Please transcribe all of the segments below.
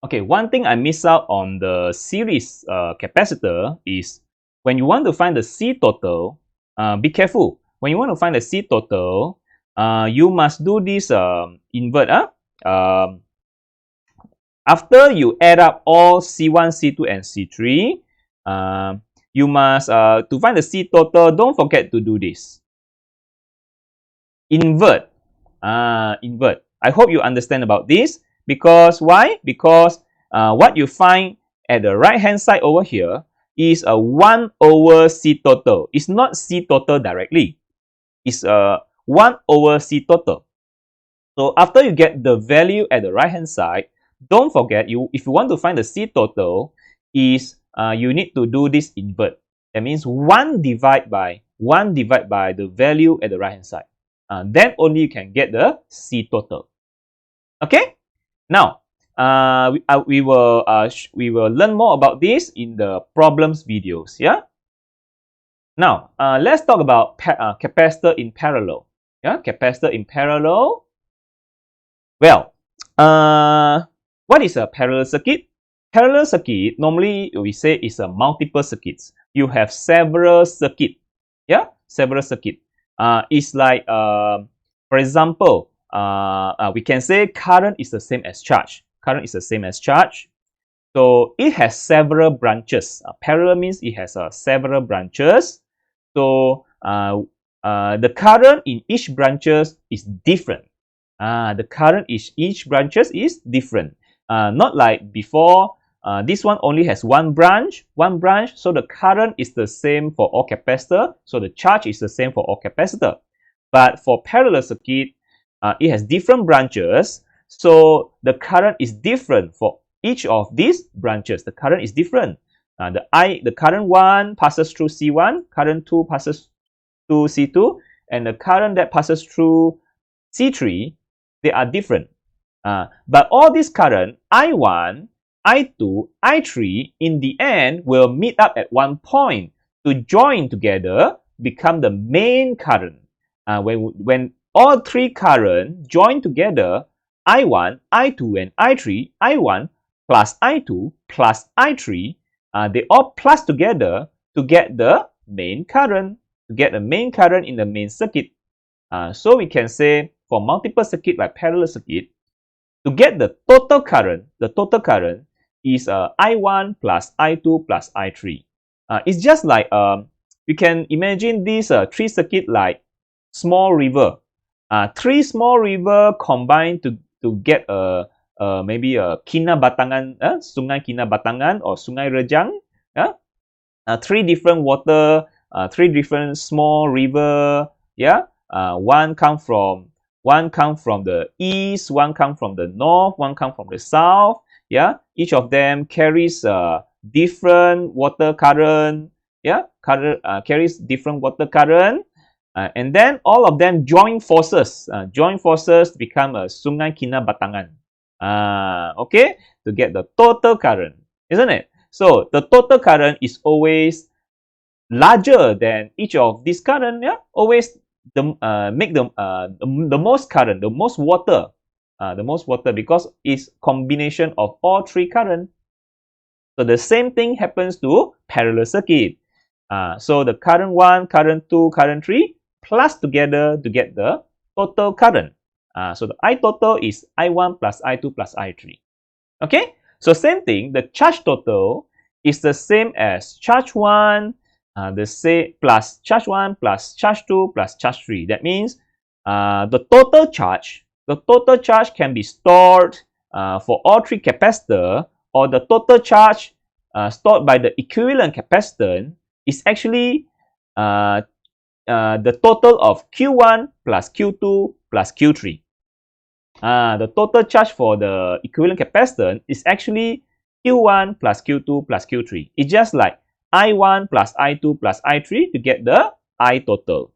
Okay, one thing I miss out on the series capacitor is when you want to find the C total, be careful. When you want to find the C total, you must do this invert. After you add up all C1, C2, and C3, you must, to find the C total, don't forget to do this. Invert. Invert. I hope you understand about this. Because why? Because what you find at the right hand side over here is a 1 over C total. It's not C total directly. It's a 1 over C total. So after you get the value at the right hand side, don't forget, if you want to find the C total, is you need to do this invert. That means 1 divided by the value at the right hand side. Then only you can get the C total. Okay? Now, we will learn more about this in the problems videos. Yeah. Now, let's talk about capacitor in parallel. Yeah, capacitor in parallel. Well, what is a parallel circuit? Parallel circuit normally we say is a multiple circuits. You have several circuit. Yeah, several circuit. It's like for example, we can say current is the same as charge. Current is the same as charge. So it has several branches. Parallel means it has several branches. So the current in each branches is different. The current in each branches is different. Not like before. This one only has one branch, so the current is the same for all capacitor, so the charge is the same for all capacitor. But for parallel circuit, it has different branches, so the current is different for each of these branches. The current is different. The current 1 passes through C1, current 2 passes through C2, and the current that passes through C3, they are different. But all this current, I1, I2, I3, in the end will meet up at one point to join together, become the main current. When all three current join together, I1, I2, and I3, I1 plus I2 plus I3, they all plus together to get the main current, in the main circuit. So we can say for multiple circuit like parallel circuit, to get the total current is I1 plus I2 plus I3. It's just like we can imagine this three circuit like small river. Three small river combined to get maybe a Kinabatangan, Sungai Kinabatangan or Sungai Rejang. Three different water, three different small river. Yeah, one come from the east, one come from the north, one come from the south. Yeah, each of them carries different water current. Yeah, carries different water current, and then all of them join forces. To become a Sungai Kinabatangan. Okay, to get the total current, isn't it? So the total current is always larger than each of these current. Yeah, always make the most current, the most water, because it's combination of all three current. So the same thing happens to parallel circuit. So the current 1, current 2, current 3 plus together to get the total current. So the I total is I1 plus I2 plus I3. Okay, so same thing, the charge total is the same as charge 1, the same plus charge 1 plus charge 2 plus charge 3. That means the total charge can be stored for all three capacitor, or the total charge stored by the equivalent capacitance is actually the total of Q1 plus Q2 plus Q3. The total charge for the equivalent capacitance is actually Q1 plus Q2 plus Q3. It's just like I1 plus I2 plus I3 to get the I total.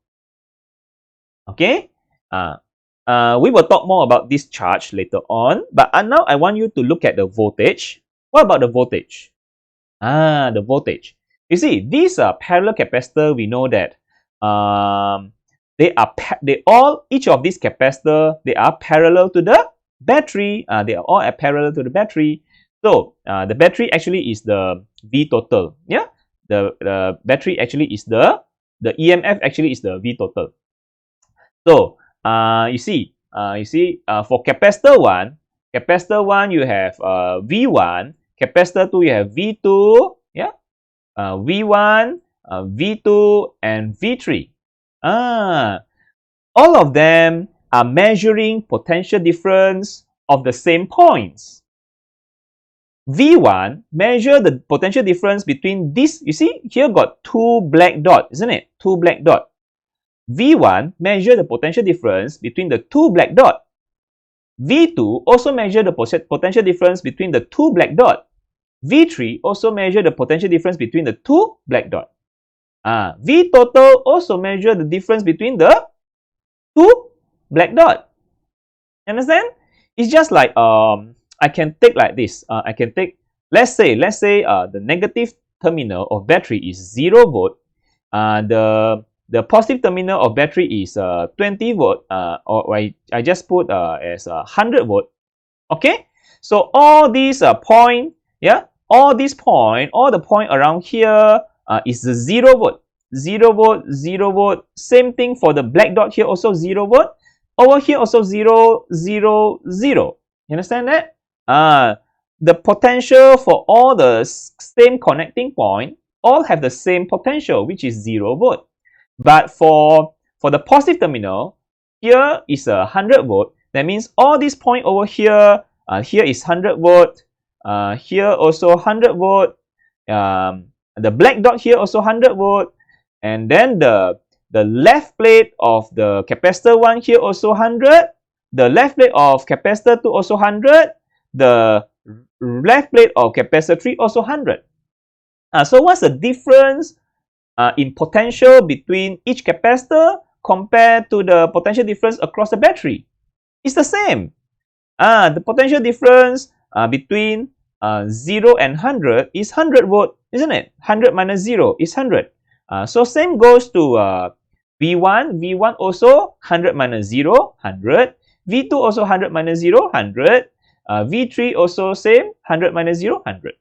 Okay? We will talk more about this charge later on. But now I want you to look at the voltage. What about the voltage? The voltage. You see, these are parallel capacitor. We know that each of these capacitor, they are parallel to the battery. They are all parallel to the battery. So the battery actually is the V total. Yeah, the battery actually is the EMF actually is the V total. So you see for capacitor 1 you have V1, capacitor 2 you have V2, yeah, V1, V2 and V3. All of them are measuring potential difference of the same points. V1 measure the potential difference between this. You see here got two black dots, isn't it? Two black dots. V1 measure the potential difference between the two black dots. V2 also measure the potential difference between the two black dots. V3 also measure the potential difference between the two black dots. V total also measure the difference between the two black dots. Understand? It's just like I can take like this. I can take, let's say the negative terminal of battery is 0 volt. The positive terminal of battery is 20 volt, or I just put as 100 volt. Okay, so all these point, yeah, all the point around here is the 0 volt, 0 volt, 0 volt. Same thing for the black dot here, also 0 volt. Over here also 0, 0, 0. You understand that? The potential for all the same connecting point all have the same potential, which is 0 volt. But for the positive terminal, here is 100 volt. That means all these point over here, here is 100 volt. Here also 100 volt. The black dot here also 100 volt. And then the left plate of the capacitor 1 here also 100. The left plate of capacitor 2 also 100. The left plate of capacitor 3 also 100. So what's the difference in potential between each capacitor compared to the potential difference across the battery? It's the same. The potential difference between 0 and 100 is 100 volt, isn't it? 100 minus 0 is 100. So same goes to V1. V1 also 100 minus 0, 100. V2 also 100 minus 0, 100. V3 also same, 100 minus 0, 100.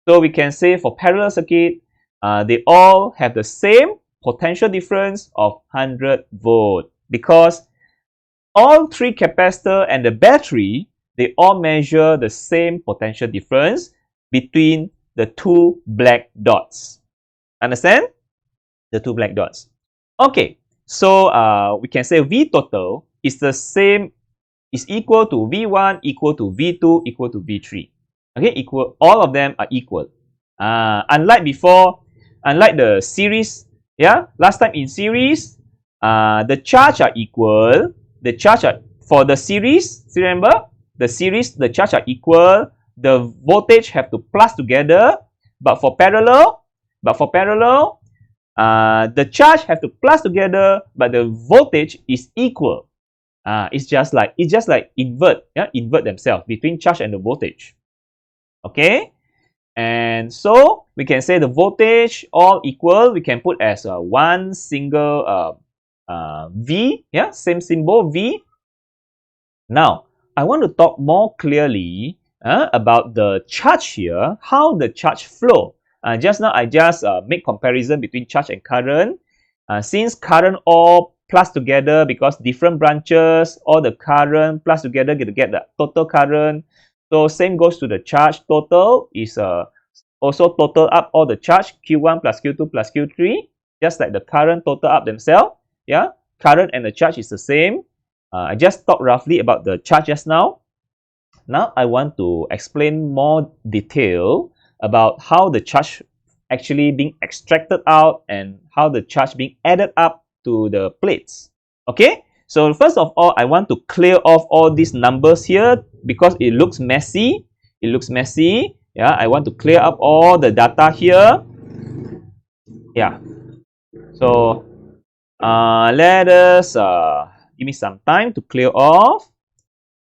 So we can say for parallel circuit, they all have the same potential difference of 100 volt, because all three capacitor and the battery, they all measure the same potential difference between the two black dots. Understand? The two black dots. Okay, so we can say V total is the same, is equal to V1 equal to V2 equal to V3. Okay, equal. All of them are equal. Unlike before, unlike the series, yeah, last time in series, the charge are equal. The charge are, for the series, remember, the series, the charge are equal. The voltage have to plus together. But for parallel, the charge have to plus together, but the voltage is equal. It's just like invert, yeah, invert themselves between charge and the voltage. Okay, and so we can say the voltage all equal. We can put as one single V, yeah, same symbol V. Now I want to talk more clearly about the charge here, how the charge flow. Just now I just make comparison between charge and current. Since current all plus together, because different branches, all the current plus together get the total current. So same goes to the charge. Total is also total up all the charge, Q1 plus Q2 plus Q3, just like the current total up themselves. Yeah, current and the charge is the same. I just talked roughly about the charge just now. Now I want to explain more detail about how the charge actually being extracted out and how the charge being added up to the plates. Okay, so first of all, I want to clear off all these numbers here because it looks messy. Yeah, I want to clear up all the data here. Yeah, so let us give me some time to clear off.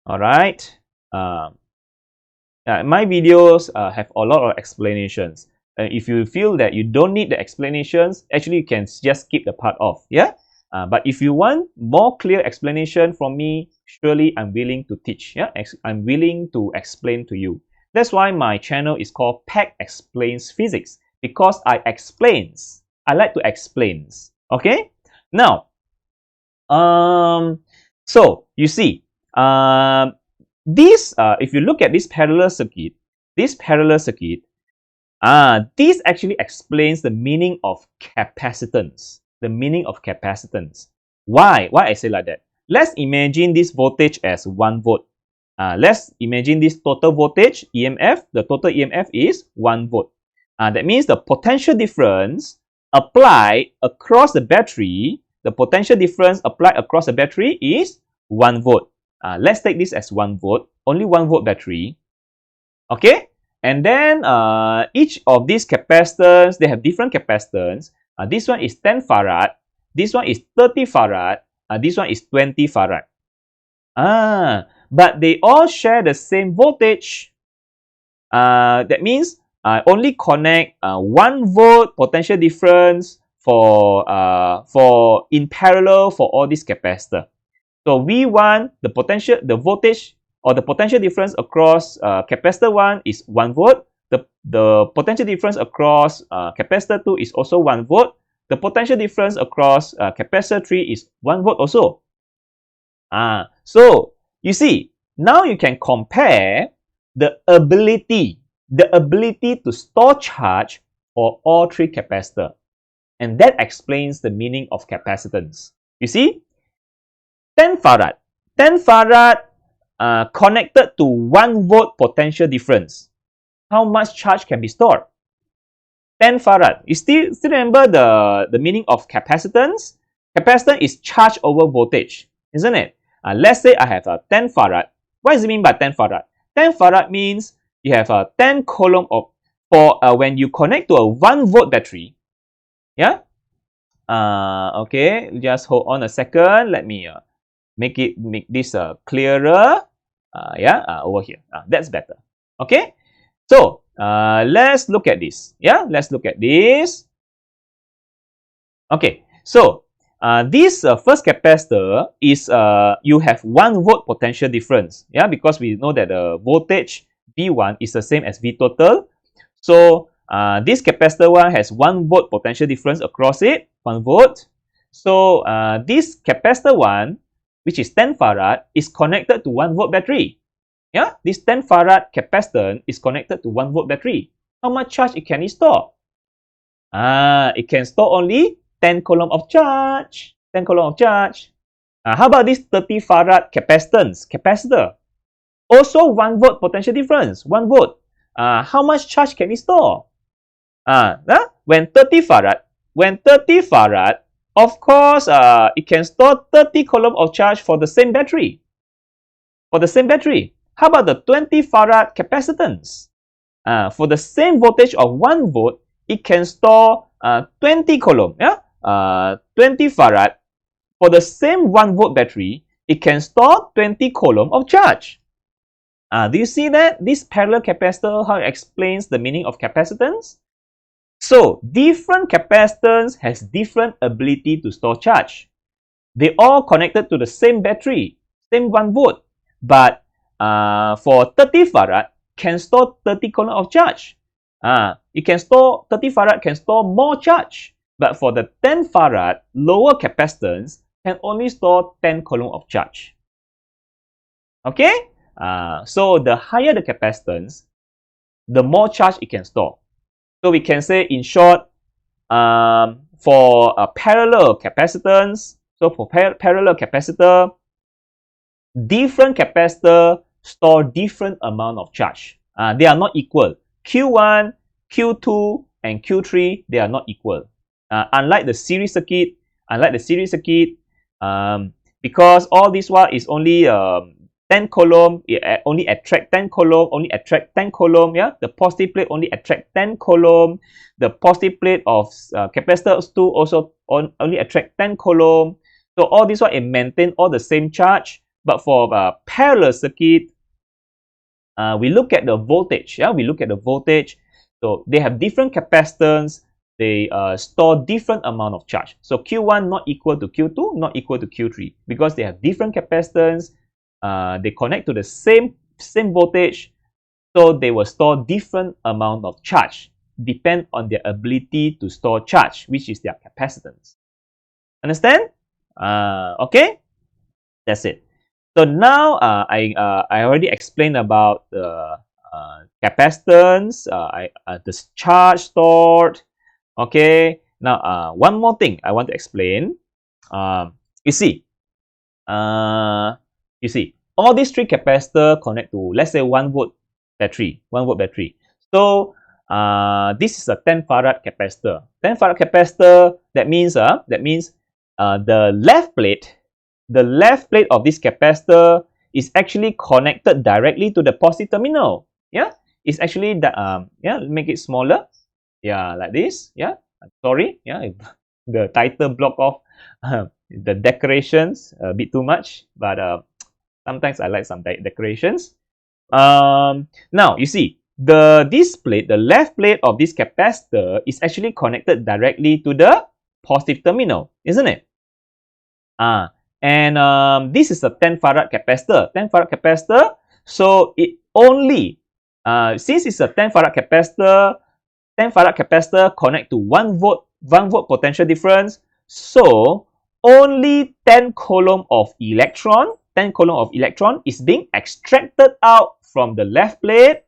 All right. My videos have a lot of explanations. If you feel that you don't need the explanations, actually you can just skip the part off. Yeah. But if you want more clear explanation from me, surely I'm willing to teach. Yeah, I'm willing to explain to you. That's why my channel is called Pack Explains Physics, because I like to explain. Okay? Now, so you see, if you look at this parallel circuit, this actually explains the meaning of capacitance. The meaning of capacitance. Why? Why I say like that? Let's imagine this voltage as 1 volt. Let's imagine this total voltage, EMF. The total EMF is 1 volt. That means the potential difference applied across the battery, is 1 volt. Let's take this as 1 volt, only 1 volt battery. Okay? And then each of these capacitors, they have different capacitance. This one is 10 farad, this one is 30 farad, this one is 20 farad. But they all share the same voltage. That means only connect 1 volt potential difference for in parallel for all these capacitors. So V1, the voltage or the potential difference across capacitor 1 is 1 volt. The potential difference across capacitor 2 is also 1 volt. The potential difference across capacitor 3 is 1 volt also. So you see, now you can compare the ability to store charge for all 3 capacitors. And that explains the meaning of capacitance. You see, 10 farad connected to 1 volt potential difference. How much charge can be stored? 10 farad. You still remember the meaning of capacitance? Capacitance is charge over voltage, isn't it? Let's say I have a 10 farad. What does it mean by 10 farad? 10 farad means you have a 10 coulomb of when you connect to a 1 volt battery. Yeah. Okay. Just hold on a second. Let me make this clearer. Over here. That's better. Okay. So let's look at this. Yeah. Let's look at this. Okay. So this first capacitor is you have 1 volt potential difference. Yeah, because we know that the voltage V1 is the same as V total. So this capacitor 1 has 1 volt potential difference across it, 1 volt. So this capacitor 1, which is 10 farad, is connected to 1 volt battery. Yeah, this 10 farad capacitor is connected to 1 volt battery. How much charge can it store? It can store only 10 coulomb of charge. 10 coulomb of charge. How about this 30 farad capacitor? Also 1 volt potential difference, 1 volt. How much charge can it store? When 30 farad, of course, it can store 30 coulomb of charge for the same battery. How about the 20 farad capacitance? For the same voltage of 1 volt, it can store 20 coulomb. 20 farad. For the same 1 volt battery, it can store 20 coulomb of charge. Do you see that? This parallel capacitor, how it explains the meaning of capacitance? So, different capacitance has different ability to store charge. They all connected to the same battery, same 1 volt. But for 30 farad, can store 30 coulomb of charge. 30 farad can store more charge. But for the 10 farad, lower capacitance can only store 10 coulomb of charge. Okay? So the higher the capacitance, the more charge it can store. So we can say, in short, for a parallel capacitance, parallel capacitor, different capacitor store different amount of charge. They are not equal. Q1, Q2, and Q3, they are not equal. Unlike the series circuit, because all this one is only 10 coulomb, it only attract 10 coulomb, yeah? The positive plate only attract 10 coulomb. The positive plate of capacitor 2 also only attract 10 coulomb. So all this one, it maintain all the same charge. But for parallel circuit, we look at the voltage. Yeah, we look at the voltage. So they have different capacitance. They store different amount of charge. So Q1 not equal to Q2, not equal to Q3, because they have different capacitance. They connect to the same voltage. So they will store different amount of charge, depend on their ability to store charge, which is their capacitance. Understand? Okay, that's it. So now I already explained about the capacitance, the charge stored. Okay, now one more thing I want to explain. You see, all these three capacitors connect to, let's say, 1 volt battery, 1 volt battery. So this is a 10 farad capacitor. 10 farad capacitor, that means the left plate of this capacitor is actually connected directly to the positive terminal. Yeah, it's actually the make it smaller. Yeah, like this. Yeah, sorry. Yeah, the title block off the decorations a bit too much, but sometimes I like some decorations. Now you see this plate, the left plate of this capacitor is actually connected directly to the positive terminal, isn't it? And this is a 10 farad capacitor. 10 farad capacitor. So it only since it's a 10 farad capacitor, 10 farad capacitor connect to 1 volt potential difference. So only 10 coulomb of electron is being extracted out from the left plate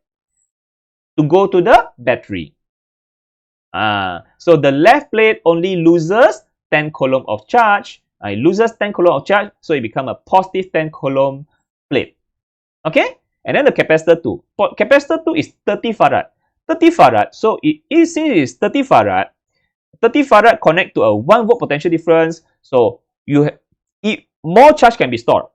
to go to the battery. So the left plate only loses 10 coulomb of charge. It loses 10 coulomb of charge, so it becomes a positive 10 coulomb plate. Okay? And then the capacitor 2. Capacitor 2 is 30 farad. 30 farad. So since it is 30 farad, 30 farad connect to a 1 volt potential difference. So more charge can be stored.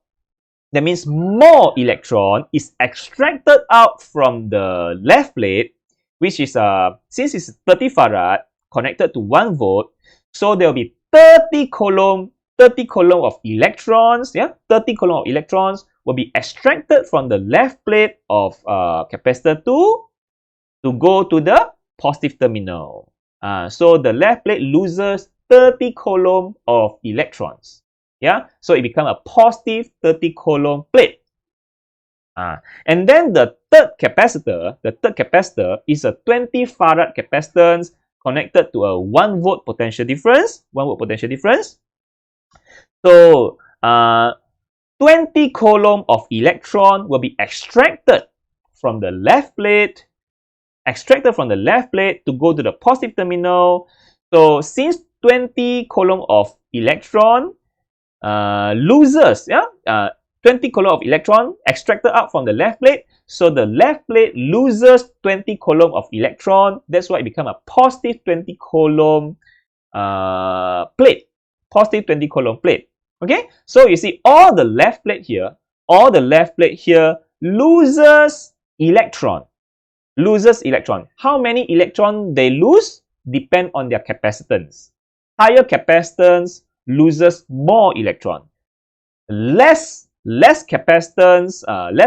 That means more electron is extracted out from the left plate, which is since it's 30 farad connected to 1 volt, so there will be 30 coulomb of electrons. Yeah, 30 coulomb of electrons will be extracted from the left plate of capacitor 2 to go to the positive terminal. So the left plate loses 30 coulomb of electrons. Yeah, so it becomes a positive 30 coulomb plate. And then the third capacitor is a 20 farad capacitance connected to a 1 volt potential difference. 1 volt potential difference. So 20 coulomb of electron will be extracted from the left plate to go to the positive terminal. So since 20 coulomb of electron loses 20 coulomb of electron extracted out from the left plate, so the left plate loses 20 coulomb of electron. That's why it becomes a positive 20 coulomb plate. Positive 20 coulomb plate. Okay, so you see all the left plate here loses electron. How many electron they lose depend on their capacitance. Higher capacitance loses more electron. Less capacitance,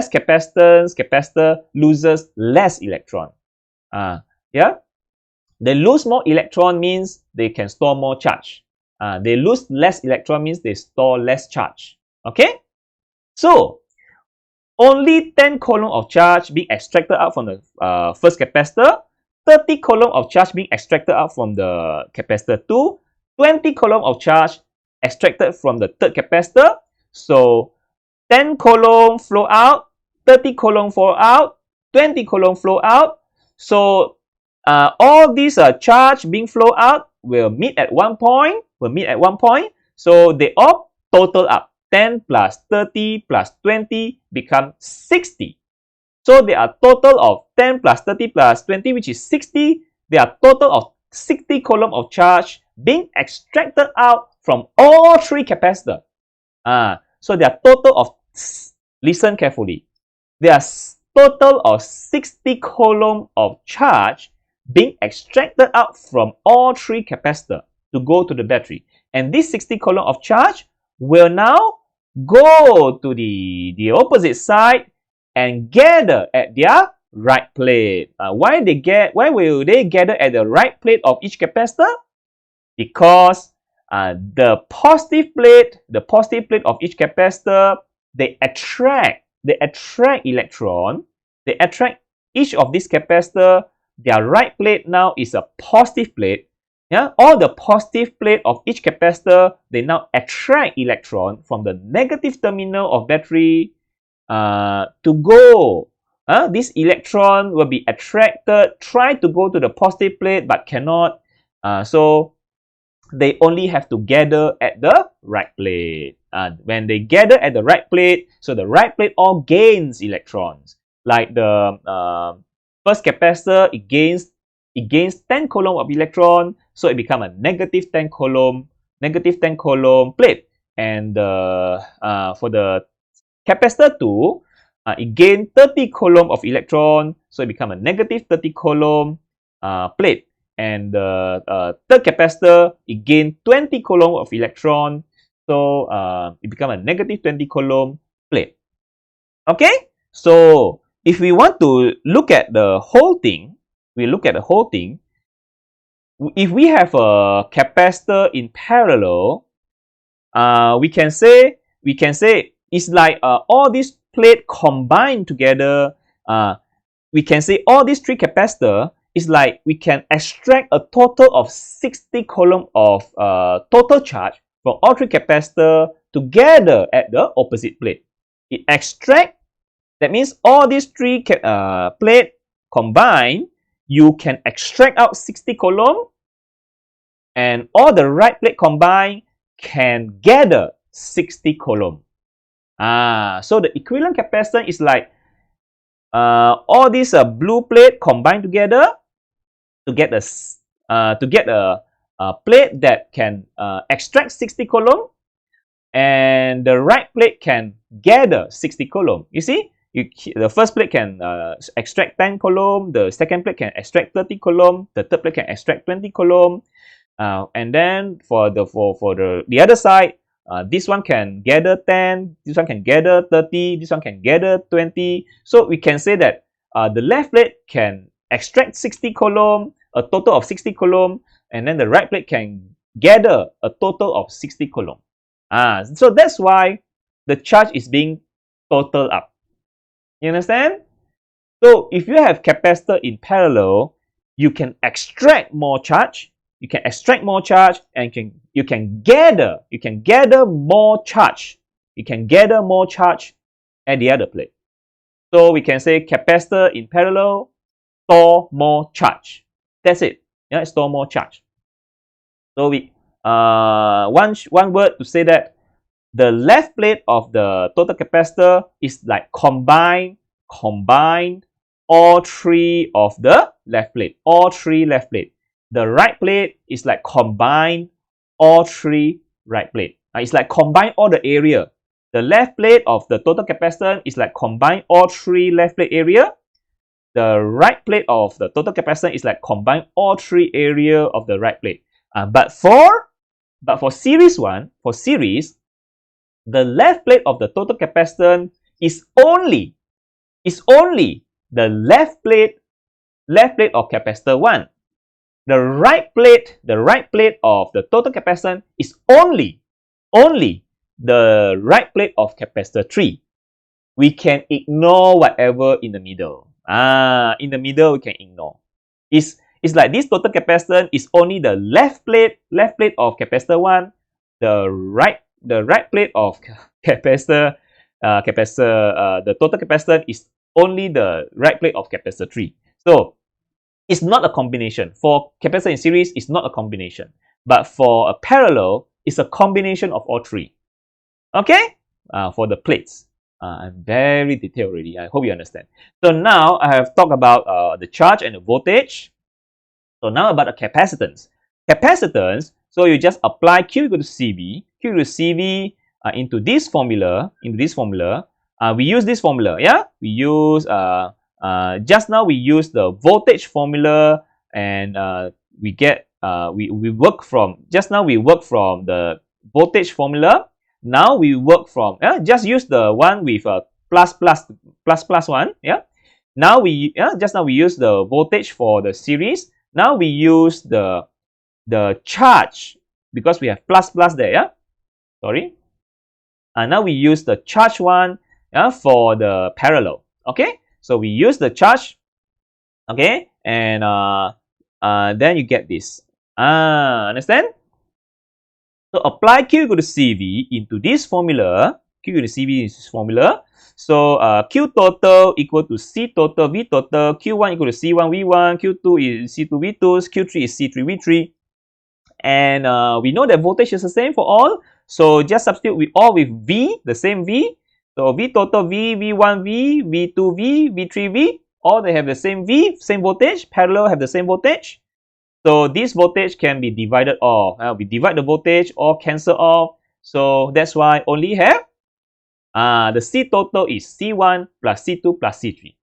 capacitor loses less electron. Yeah, they lose more electron means they can store more charge. They lose less electron means they store less charge. Okay, so only 10 coulomb of charge being extracted out from the first capacitor, 30 coulomb of charge being extracted out from the capacitor 2, 20 coulomb of charge extracted from the third capacitor. So 10 coulomb flow out, 30 coulomb flow out, 20 coulomb flow out. So all these charge being flow out will meet at one point. So they all total up. 10 plus 30 plus 20 become 60. So there are total of 10 plus 30 plus 20, which is 60. There are total of 60 coulomb of charge being extracted out from all three capacitors. So there are total of, listen carefully, there are total of 60 coulomb of charge being extracted out from all three capacitors to go to the battery. And this 60 coulomb of charge will now go to the opposite side and gather at their right plate. Why will they gather at the right plate of each capacitor? Because the positive plate of each capacitor, they attract electron each of these capacitor, their right plate now is a positive plate. Yeah, all the positive plate of each capacitor, they now attract electron from the negative terminal of battery to go. This electron will be attracted, try to go to the positive plate but cannot. So they only have to gather at the right plate. When they gather at the right plate, so the right plate all gains electrons. Like the first capacitor, it gains 10 coulomb of electron, so it becomes a negative 10 coulomb plate. And for the capacitor 2, it gained 30 coulomb of electron, so it becomes a negative 30 coulomb plate. And the third capacitor, it gained 20 coulomb of electron, so it becomes a negative 20 coulomb plate. Okay, so if we want to look at the whole thing, if we have a capacitor in parallel, we can say it's like all these plates combined together. We can say all these three capacitors is like we can extract a total of 60 coulomb of total charge from all three capacitors together at the opposite plate. It extract, that means all these three plates combined, you can extract out 60 coulomb, and all the right plate combined can gather 60 coulomb. So the equivalent capacitance is like all these blue plate combined together to get a plate that can extract 60 coulomb, and the right plate can gather 60 coulomb. You see, the first plate can extract 10 coulomb, the second plate can extract 30 coulomb, the third plate can extract 20 coulomb, and then for the other side, this one can gather 10, this one can gather 30, this one can gather 20. So we can say that the left plate can extract 60 coulomb, a total of 60 coulomb, and then the right plate can gather a total of 60 coulomb. So that's why the charge is being totaled up. You understand? So if you have capacitor in parallel, you can extract more charge. You can extract more charge, and you can gather more charge. You can gather more charge at the other plate. So we can say capacitor in parallel store more charge. That's it. Yeah, store more charge. So we one word to say that the left plate of the total capacitor is like combine all three of the left plate, all three left plate. The right plate is like combine all three right plate. It's like combine all the area. The left plate of the total capacitance is like combine all three left plate area. The right plate of the total capacitance is like combine all three area of the right plate. But for series one, the left plate of the total capacitance is only the left plate of capacitor 1. The right plate of the total capacitance is only the right plate of capacitor 3. We can ignore whatever in the middle. In the middle we can ignore. It's like this total capacitance is only the left plate of capacitor 1. The right plate of capacitor the total capacitance is only the right plate of capacitor 3. So it's not a combination. For capacitor in series, it's not a combination. But for a parallel, it's a combination of all three. Okay? For the plates. I'm very detailed already. I hope you understand. So now I have talked about the charge and the voltage. So now about the capacitance. Capacitance, so you just apply Q equal to CV. Q equal to CV into this formula. We use this formula. Yeah? We use just now we use the voltage formula, and we get we work from the voltage formula. Now we work from just use the one with plus one. Yeah. Now just now we use the voltage for the series. Now we use the charge because we have plus there. Yeah. Sorry. And now we use the charge one for the parallel. Okay. So we use the charge Okay, and then you get this. Understand? So apply Q equal to CV into this formula. Q equal to CV is this formula. So Q total equal to C total V total. Q1 equal to C1 V1. Q2 is C2 V2. Q3 is C3 V3. And we know that voltage is the same for all. So just substitute with all with V, the same V. So V total V, V1 V, V2 V, V3 V. All they have the same V, same voltage. Parallel have the same voltage. So this voltage can be divided off. We divide the voltage or cancel off. So that's why only have the C total is C1 plus C2 plus C3.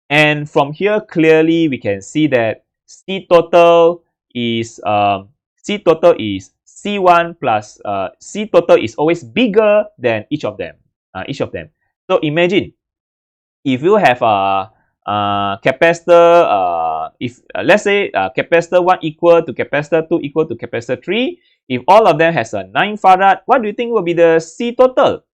And from here, clearly we can see that C total is C1 plus C total is always bigger than each of them. So imagine if you have a capacitor, if let's say capacitor 1 equal to capacitor 2 equal to capacitor 3, if all of them has a 9 farad, what do you think will be the C total?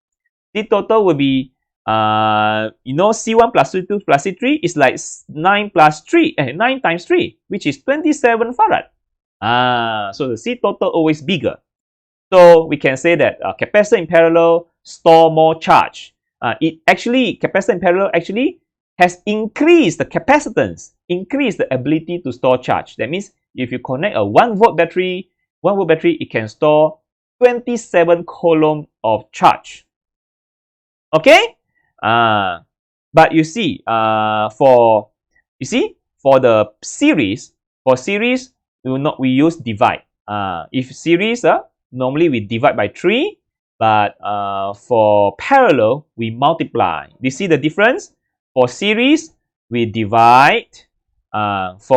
C total will be C1 plus C2 plus C3 is like 9 plus 3, 9 times 3, which is 27 farad. So the C total always bigger. So we can say that capacitor in parallel store more charge. Capacitor in parallel actually has increased the capacitance, increased the ability to store charge. That means if you connect a 1 volt battery, it can store 27 coulomb of charge. Okay? But you see, for the series, we use divide. If series, normally we divide by 3, but for parallel, we multiply. Do you see the difference? For series, we divide. That's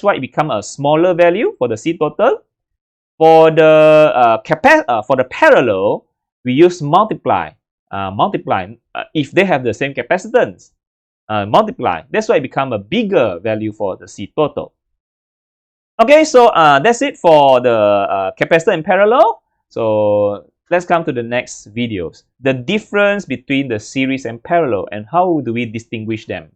why it becomes a smaller value for the C total. For the parallel, we use multiply. If they have the same capacitance, multiply. That's why it becomes a bigger value for the C total. Okay, so that's it for the capacitor in parallel. So let's come to the next videos. The difference between the series and parallel and how do we distinguish them.